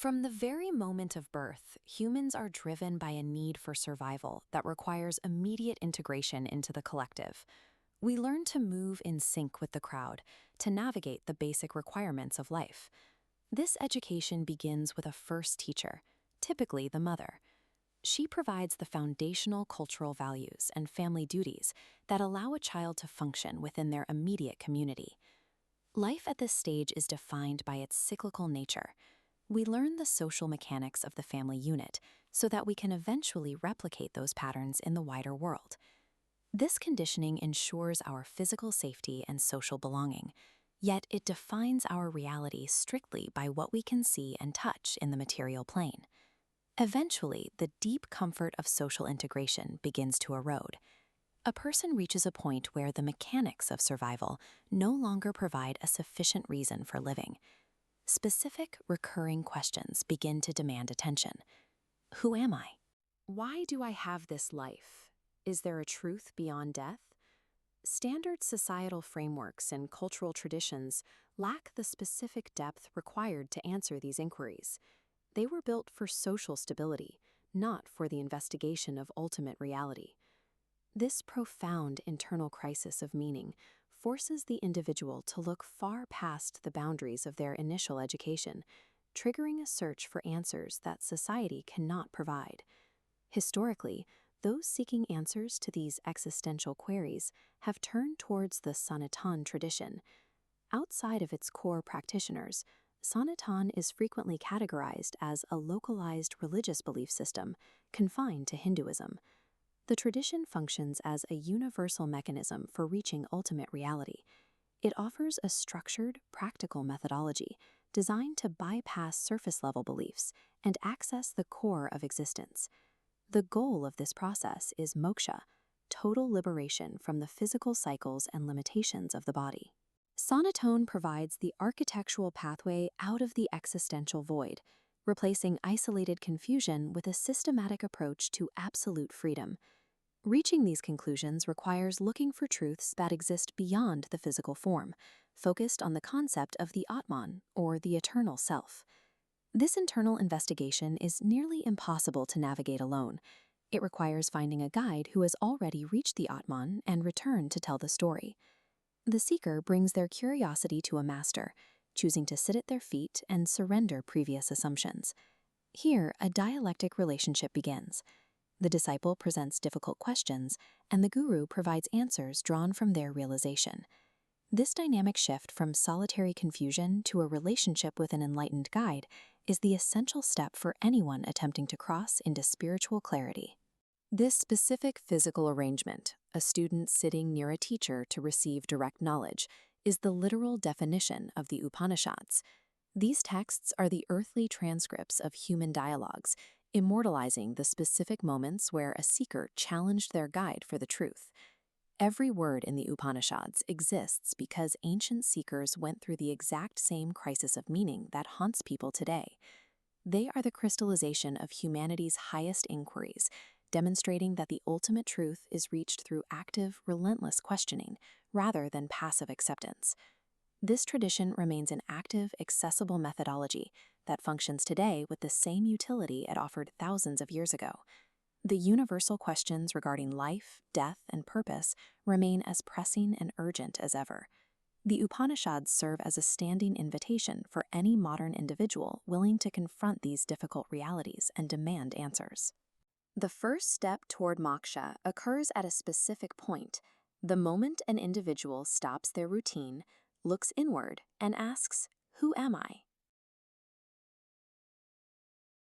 From the very moment of birth, humans are driven by a need for survival that requires immediate integration into the collective. We learn to move in sync with the crowd, to navigate the basic requirements of life. This education begins with a first teacher, typically the mother. She provides the foundational cultural values and family duties that allow a child to function within their immediate community. Life at this stage is defined by its cyclical nature. We learn the social mechanics of the family unit so that we can eventually replicate those patterns in the wider world. This conditioning ensures our physical safety and social belonging, yet it defines our reality strictly by what we can see and touch in the material plane. Eventually, the deep comfort of social integration begins to erode. A person reaches a point where the mechanics of survival no longer provide a sufficient reason for living. Specific, recurring questions begin to demand attention. Who am I? Why do I have this life? Is there a truth beyond death? Standard societal frameworks and cultural traditions lack the specific depth required to answer these inquiries. They were built for social stability, not for the investigation of ultimate reality. This profound internal crisis of meaning forces the individual to look far past the boundaries of their initial education, triggering a search for answers that society cannot provide. Historically, those seeking answers to these existential queries have turned towards the Sanatan tradition. Outside of its core practitioners, Sanatan is frequently categorized as a localized religious belief system confined to Hinduism. The tradition functions as a universal mechanism for reaching ultimate reality. It offers a structured, practical methodology designed to bypass surface-level beliefs and access the core of existence. The goal of this process is moksha, total liberation from the physical cycles and limitations of the body. Sanatan provides the architectural pathway out of the existential void, replacing isolated confusion with a systematic approach to absolute freedom. Reaching these conclusions requires looking for truths that exist beyond the physical form, focused on the concept of the Atman, or the eternal self. This internal investigation is nearly impossible to navigate alone. It requires finding a guide who has already reached the Atman and returned to tell the story. The seeker brings their curiosity to a master, choosing to sit at their feet and surrender previous assumptions. Here, a dialectic relationship begins. The disciple presents difficult questions, and the guru provides answers drawn from their realization. This dynamic shift from solitary confusion to a relationship with an enlightened guide is the essential step for anyone attempting to cross into spiritual clarity. This specific physical arrangement, a student sitting near a teacher to receive direct knowledge, is the literal definition of the Upanishads. These texts are the earthly transcripts of human dialogues, immortalizing the specific moments where a seeker challenged their guide for the truth. Every word in the Upanishads exists because ancient seekers went through the exact same crisis of meaning that haunts people today. They are the crystallization of humanity's highest inquiries, demonstrating that the ultimate truth is reached through active, relentless questioning rather than passive acceptance. This tradition remains an active, accessible methodology that functions today with the same utility it offered thousands of years ago. The universal questions regarding life, death, and purpose remain as pressing and urgent as ever. The Upanishads serve as a standing invitation for any modern individual willing to confront these difficult realities and demand answers. The first step toward moksha occurs at a specific point, the moment an individual stops their routine, looks inward, and asks, "Who am I?"